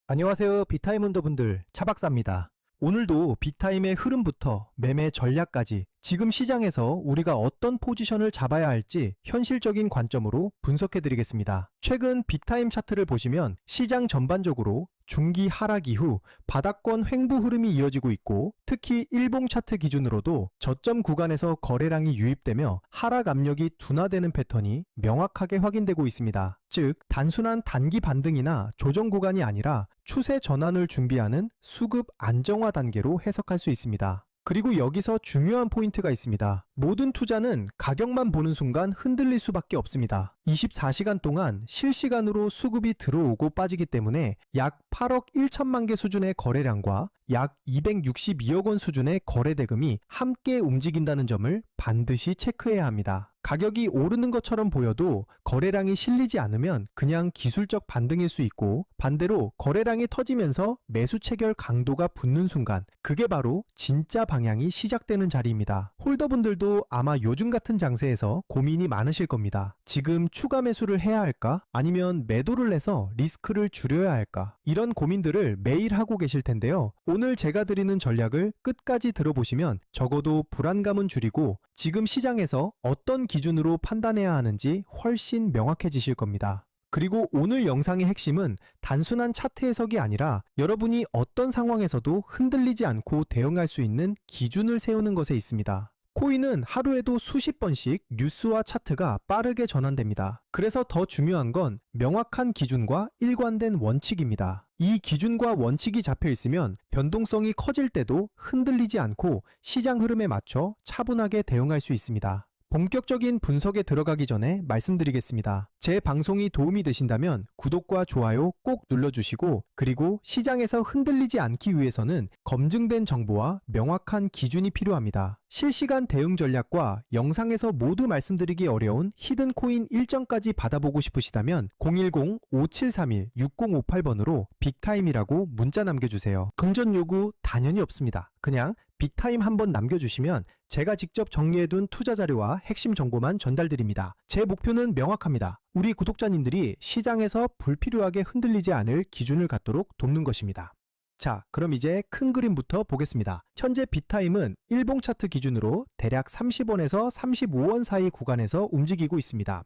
안녕하세요. 비타임 hunter분들, 차박사입니다. 오늘도 비타임의 흐름부터 매매 전략까지 지금 시장에서 우리가 어떤 포지션을 잡아야 할지 현실적인 관점으로 분석해 드리겠습니다. 최근 비타임 차트를 보시면 시장 전반적으로 중기 하락 이후 바닥권 횡보 흐름이 이어지고 있고, 특히 일봉 차트 기준으로도 저점 구간에서 거래량이 유입되며 하락 압력이 둔화되는 패턴이 명확하게 확인되고 있습니다. 즉, 단순한 단기 반등이나 조정 구간이 아니라 추세 전환을 준비하는 수급 안정화 단계로 해석할 수 있습니다. 그리고 여기서 중요한 포인트가 있습니다. 모든 투자는 가격만 보는 순간 흔들릴 수밖에 없습니다. 24시간 동안 실시간으로 수급이 들어오고 빠지기 때문에 약 8억 1천만 개 수준의 거래량과 약 262억 원 수준의 거래 대금이 함께 움직인다는 점을 반드시 체크해야 합니다. 가격이 오르는 것처럼 보여도 거래량이 실리지 않으면 그냥 기술적 반등일 수 있고, 반대로 거래량이 터지면서 매수 체결 강도가 붙는 순간 그게 바로 진짜 방향이 시작되는 자리입니다. 홀더분들도 아마 요즘 같은 장세에서 고민이 많으실 겁니다. 지금 추가 매수를 해야 할까? 아니면 매도를 해서 리스크를 줄여야 할까? 이런 고민들을 매일 하고 계실 텐데요. 오늘 제가 드리는 전략을 끝까지 들어보시면 적어도 불안감은 줄이고 지금 시장에서 어떤 기준으로 판단해야 하는지 훨씬 명확해지실 겁니다. 그리고 오늘 영상의 핵심은 단순한 차트 해석이 아니라 여러분이 어떤 상황에서도 흔들리지 않고 대응할 수 있는 기준을 세우는 것에 있습니다. 코인은 하루에도 수십 번씩 뉴스와 차트가 빠르게 전환됩니다. 그래서 더 중요한 건 명확한 기준과 일관된 원칙입니다. 이 기준과 원칙이 잡혀 있으면 변동성이 커질 때도 흔들리지 않고 시장 흐름에 맞춰 차분하게 대응할 수 있습니다. 본격적인 분석에 들어가기 전에 말씀드리겠습니다. 제 방송이 도움이 되신다면 구독과 좋아요 꼭 눌러주시고, 그리고 시장에서 흔들리지 않기 위해서는 검증된 정보와 명확한 기준이 필요합니다. 실시간 대응 전략과 영상에서 모두 말씀드리기 어려운 히든 코인 일정까지 받아보고 싶으시다면 010-5731-6058번으로 빅타임이라고 문자 남겨주세요. 금전 요구 당연히 없습니다. 그냥 빅타임 한번 남겨주시면 제가 직접 정리해둔 투자 자료와 핵심 정보만 전달드립니다. 제 목표는 명확합니다. 우리 구독자님들이 시장에서 불필요하게 흔들리지 않을 기준을 갖도록 돕는 것입니다. 자, 그럼 이제 큰 그림부터 보겠습니다. 현재 빅타임은 일봉 차트 기준으로 대략 30원에서 35원 사이 구간에서 움직이고 있습니다.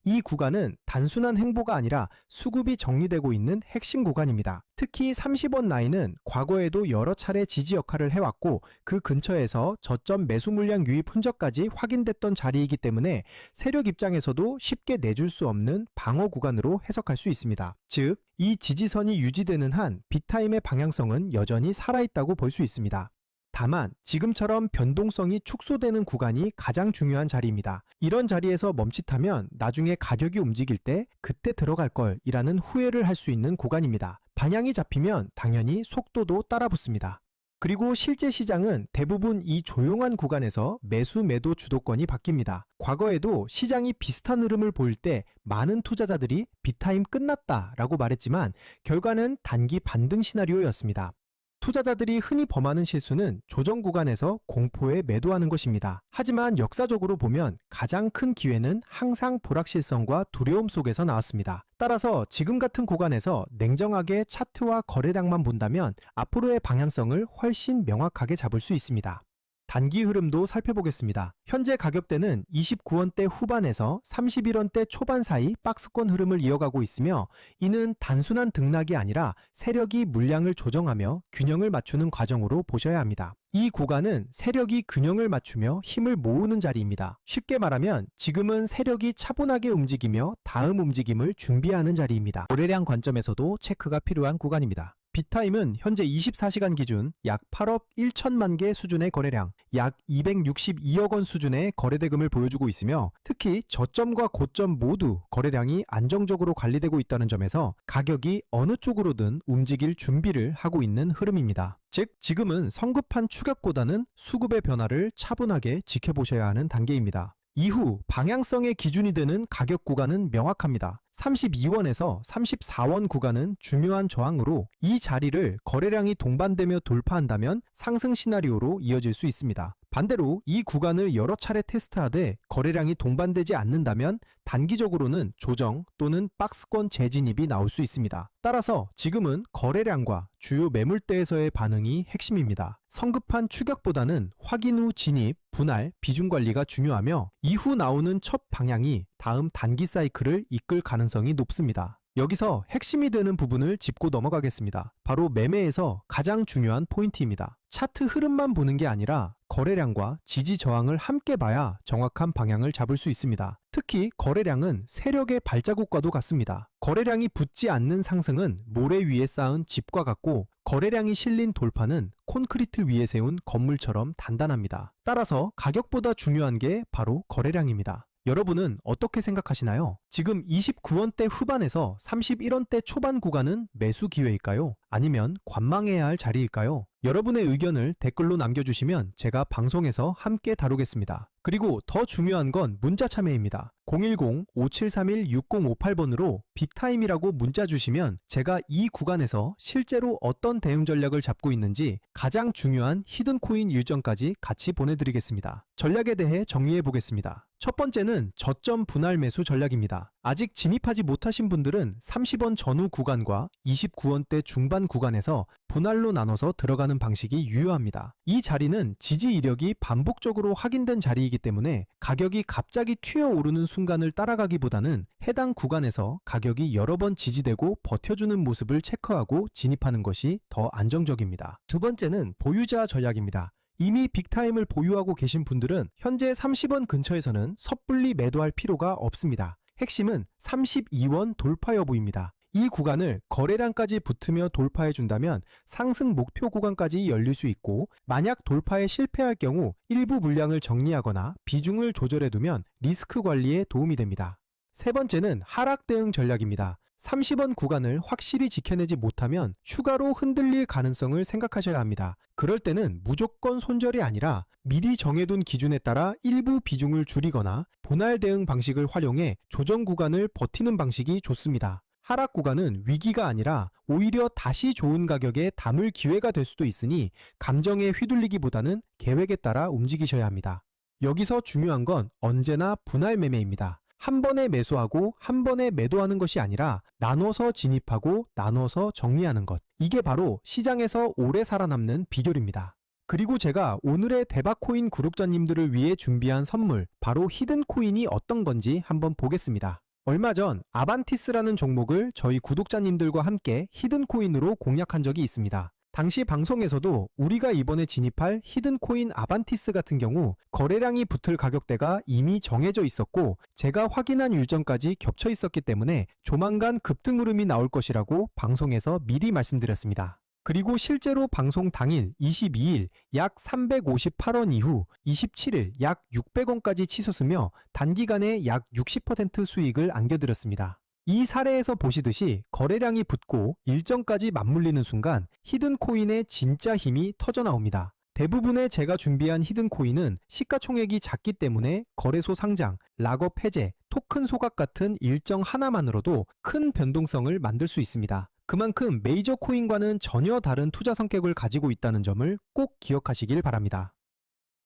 이 구간은 단순한 횡보가 아니라 수급이 정리되고 있는 핵심 구간입니다. 특히 30원 라인은 과거에도 여러 차례 지지 역할을 해왔고, 그 근처에서 저점 매수 물량 유입 흔적까지 확인됐던 자리이기 때문에 세력 입장에서도 쉽게 내줄 수 없는 방어 구간으로 해석할 수 있습니다. 즉, 이 지지선이 유지되는 한 빅타임의 방향성은 여전히 살아있다고 볼 수 있습니다. 다만 지금처럼 변동성이 축소되는 구간이 가장 중요한 자리입니다. 이런 자리에서 멈칫하면 나중에 가격이 움직일 때 그때 들어갈 걸 이라는 후회를 할 수 있는 구간입니다. 방향이 잡히면 당연히 속도도 따라 붙습니다. 그리고 실제 시장은 대부분 이 조용한 구간에서 매수 매도 주도권이 바뀝니다. 과거에도 시장이 비슷한 흐름을 보일 때 많은 투자자들이 빅타임 끝났다 라고 말했지만 결과는 단기 반등 시나리오였습니다. 투자자들이 흔히 범하는 실수는 조정 구간에서 공포에 매도하는 것입니다. 하지만 역사적으로 보면 가장 큰 기회는 항상 불확실성과 두려움 속에서 나왔습니다. 따라서 지금 같은 구간에서 냉정하게 차트와 거래량만 본다면 앞으로의 방향성을 훨씬 명확하게 잡을 수 있습니다. 단기 흐름도 살펴보겠습니다. 현재 가격대는 29원대 후반에서 31원대 초반 사이 박스권 흐름을 이어가고 있으며, 이는 단순한 등락이 아니라 세력이 물량을 조정하며 균형을 맞추는 과정으로 보셔야 합니다. 이 구간은 세력이 균형을 맞추며 힘을 모으는 자리입니다. 쉽게 말하면 지금은 세력이 차분하게 움직이며 다음 움직임을 준비하는 자리입니다. 거래량 관점에서도 체크가 필요한 구간입니다. 빅타임은 현재 24시간 기준 약 8억 1천만 개 수준의 거래량, 약 262억 원 수준의 거래 대금을 보여주고 있으며, 특히 저점과 고점 모두 거래량이 안정적으로 관리되고 있다는 점에서 가격이 어느 쪽으로든 움직일 준비를 하고 있는 흐름입니다. 즉, 지금은 성급한 추격보다는 수급의 변화를 차분하게 지켜보셔야 하는 단계입니다. 이후 방향성의 기준이 되는 가격 구간은 명확합니다. 32원에서 34원 구간은 중요한 저항으로 이 자리를 거래량이 동반되며 돌파한다면 상승 시나리오로 이어질 수 있습니다. 반대로 이 구간을 여러 차례 테스트하되 거래량이 동반되지 않는다면 단기적으로는 조정 또는 박스권 재진입이 나올 수 있습니다. 따라서 지금은 거래량과 주요 매물대에서의 반응이 핵심입니다. 성급한 추격보다는 확인 후 진입, 분할, 비중 관리가 중요하며 이후 나오는 첫 방향이 다음 단기 사이클을 이끌 가능성이 높습니다. 여기서 핵심이 되는 부분을 짚고 넘어가겠습니다. 바로 매매에서 가장 중요한 포인트입니다. 차트 흐름만 보는 게 아니라 거래량과 지지 저항을 함께 봐야 정확한 방향을 잡을 수 있습니다. 특히 거래량은 세력의 발자국과도 같습니다. 거래량이 붙지 않는 상승은 모래 위에 쌓은 집과 같고 거래량이 실린 돌파는 콘크리트 위에 세운 건물처럼 단단합니다. 따라서 가격보다 중요한 게 바로 거래량입니다. 여러분은 어떻게 생각하시나요? 지금 29원대 후반에서 31원대 초반 구간은 매수 기회일까요? 아니면 관망해야 할 자리일까요? 여러분의 의견을 댓글로 남겨주시면 제가 방송에서 함께 다루겠습니다. 그리고 더 중요한 건 문자 참여입니다. 010-5731-6058번으로 빅타임이라고 문자 주시면 제가 이 구간에서 실제로 어떤 대응 전략을 잡고 있는지 가장 중요한 히든코인 일정까지 같이 보내드리겠습니다. 전략에 대해 정리해 보겠습니다. 첫 번째는 저점 분할 매수 전략입니다. 아직 진입하지 못하신 분들은 30원 전후 구간과 29원대 중반 구간에서 분할로 나눠서 들어가는 방식이 유효합니다. 이 자리는 지지 이력이 반복적으로 확인된 자리이기 때문에 가격이 갑자기 튀어오르는 순간을 따라가기보다는 해당 구간에서 가격이 여러 번 지지되고 버텨주는 모습을 체크하고 진입하는 것이 더 안정적입니다. 두 번째는 보유자 전략입니다. 이미 빅타임을 보유하고 계신 분들은 현재 30원 근처에서는 섣불리 매도할 필요가 없습니다. 핵심은 32원 돌파 여부입니다. 이 구간을 거래량까지 붙으며 돌파해 준다면 상승 목표 구간까지 열릴 수 있고, 만약 돌파에 실패할 경우 일부 물량을 정리하거나 비중을 조절해 두면 리스크 관리에 도움이 됩니다. 세 번째는 하락 대응 전략입니다. 30원 구간을 확실히 지켜내지 못하면 추가로 흔들릴 가능성을 생각하셔야 합니다. 그럴 때는 무조건 손절이 아니라 미리 정해둔 기준에 따라 일부 비중을 줄이거나 분할 대응 방식을 활용해 조정 구간을 버티는 방식이 좋습니다. 하락 구간은 위기가 아니라 오히려 다시 좋은 가격에 담을 기회가 될 수도 있으니 감정에 휘둘리기보다는 계획에 따라 움직이셔야 합니다. 여기서 중요한 건 언제나 분할 매매입니다. 한 번에 매수하고 한 번에 매도하는 것이 아니라 나눠서 진입하고 나눠서 정리하는 것. 이게 바로 시장에서 오래 살아남는 비결입니다. 그리고 제가 오늘의 대박코인 구독자님들을 위해 준비한 선물, 바로 히든코인이 어떤 건지 한번 보겠습니다. 얼마 전 아반티스라는 종목을 저희 구독자님들과 함께 히든코인으로 공략한 적이 있습니다. 당시 방송에서도 우리가 이번에 진입할 히든코인 아반티스 같은 경우 거래량이 붙을 가격대가 이미 정해져 있었고, 제가 확인한 일정까지 겹쳐 있었기 때문에 조만간 급등 흐름이 나올 것이라고 방송에서 미리 말씀드렸습니다. 그리고 실제로 방송 당일 22일 약 358원 이후 27일 약 600원까지 치솟으며 단기간에 약 60% 수익을 안겨드렸습니다. 이 사례에서 보시듯이 거래량이 붙고 일정까지 맞물리는 순간 히든코인의 진짜 힘이 터져나옵니다. 대부분의 제가 준비한 히든코인은 시가총액이 작기 때문에 거래소 상장, 락업 해제, 토큰 소각 같은 일정 하나만으로도 큰 변동성을 만들 수 있습니다. 그만큼 메이저 코인과는 전혀 다른 투자 성격을 가지고 있다는 점을 꼭 기억하시길 바랍니다.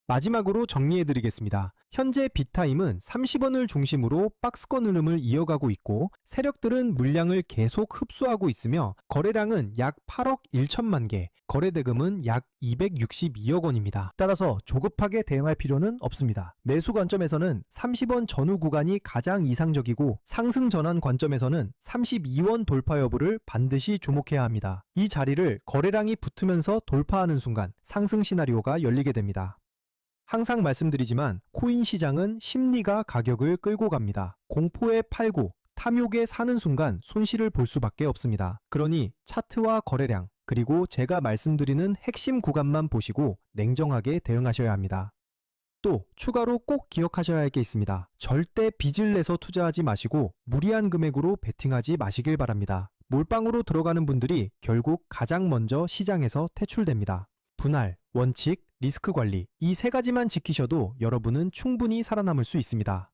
마지막으로 정리해드리겠습니다. 현재 빅타임은 30원을 중심으로 박스권 흐름을 이어가고 있고, 세력들은 물량을 계속 흡수하고 있으며 거래량은 약 8억 1천만 개, 거래대금은 약 262억 원입니다. 따라서 조급하게 대응할 필요는 없습니다. 매수 관점에서는 30원 전후 구간이 가장 이상적이고, 상승 전환 관점에서는 32원 돌파 여부를 반드시 주목해야 합니다. 이 자리를 거래량이 붙으면서 돌파하는 순간 상승 시나리오가 열리게 됩니다. 항상 말씀드리지만 코인 시장은 심리가 가격을 끌고 갑니다. 공포에 팔고 탐욕에 사는 순간 손실을 볼 수밖에 없습니다. 그러니 차트와 거래량, 그리고 제가 말씀드리는 핵심 구간만 보시고 냉정하게 대응하셔야 합니다. 또 추가로 꼭 기억하셔야 할 게 있습니다. 절대 빚을 내서 투자하지 마시고 무리한 금액으로 베팅하지 마시길 바랍니다. 몰빵으로 들어가는 분들이 결국 가장 먼저 시장에서 퇴출됩니다. 분할, 원칙, 리스크 관리, 이 세 가지만 지키셔도 여러분은 충분히 살아남을 수 있습니다.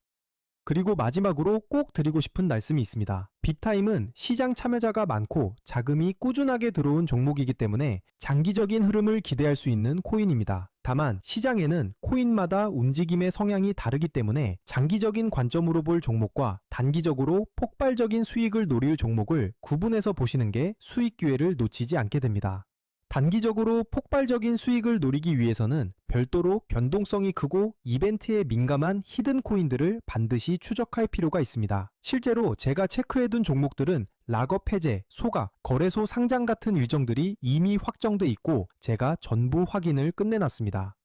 그리고 마지막으로 꼭 드리고 싶은 말씀이 있습니다. 빅타임은 시장 참여자가 많고 자금이 꾸준하게 들어온 종목이기 때문에 장기적인 흐름을 기대할 수 있는 코인입니다. 다만 시장에는 코인마다 움직임의 성향이 다르기 때문에 장기적인 관점으로 볼 종목과 단기적으로 폭발적인 수익을 노릴 종목을 구분해서 보시는 게 수익 기회를 놓치지 않게 됩니다. 단기적으로 폭발적인 수익을 노리기 위해서는 별도로 변동성이 크고 이벤트에 민감한 히든 코인들을 반드시 추적할 필요가 있습니다. 실제로 제가 체크해둔 종목들은 락업 해제, 소각, 거래소 상장 같은 일정들이 이미 확정돼 있고 제가 전부 확인을 끝내놨습니다.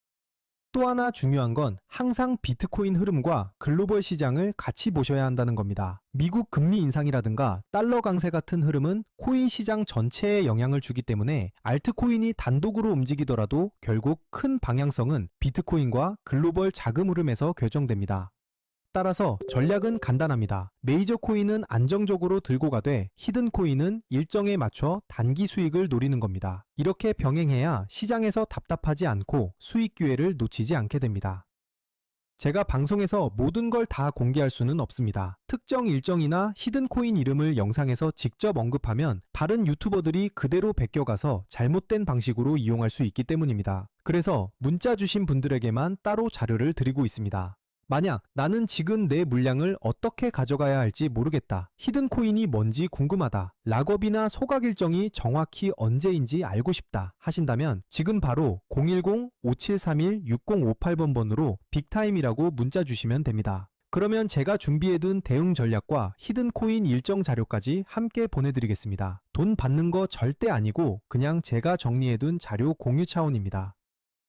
또 하나 중요한 건 항상 비트코인 흐름과 글로벌 시장을 같이 보셔야 한다는 겁니다. 미국 금리 인상이라든가 달러 강세 같은 흐름은 코인 시장 전체에 영향을 주기 때문에 알트코인이 단독으로 움직이더라도 결국 큰 방향성은 비트코인과 글로벌 자금 흐름에서 결정됩니다. 따라서 전략은 간단합니다. 메이저 코인은 안정적으로 들고 가되 히든 코인은 일정에 맞춰 단기 수익을 노리는 겁니다. 이렇게 병행해야 시장에서 답답하지 않고 수익 기회를 놓치지 않게 됩니다. 제가 방송에서 모든 걸 다 공개할 수는 없습니다. 특정 일정이나 히든 코인 이름을 영상에서 직접 언급하면 다른 유튜버들이 그대로 베껴가서 잘못된 방식으로 이용할 수 있기 때문입니다. 그래서 문자 주신 분들에게만 따로 자료를 드리고 있습니다. 만약 나는 지금 내 물량을 어떻게 가져가야 할지 모르겠다. 히든 코인이 뭔지 궁금하다. 락업이나 소각 일정이 정확히 언제인지 알고 싶다 하신다면 지금 바로 010-5731-6058번으로 빅타임이라고 문자 주시면 됩니다. 그러면 제가 준비해둔 대응 전략과 히든 코인 일정 자료까지 함께 보내드리겠습니다. 돈 받는 거 절대 아니고 그냥 제가 정리해둔 자료 공유 차원입니다.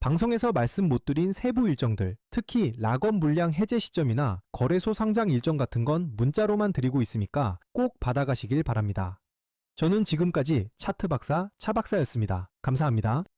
방송에서 말씀 못 드린 세부 일정들, 특히 락업 물량 해제 시점이나 거래소 상장 일정 같은 건 문자로만 드리고 있으니까 꼭 받아가시길 바랍니다. 저는 지금까지 차트 박사 차 박사였습니다. 감사합니다.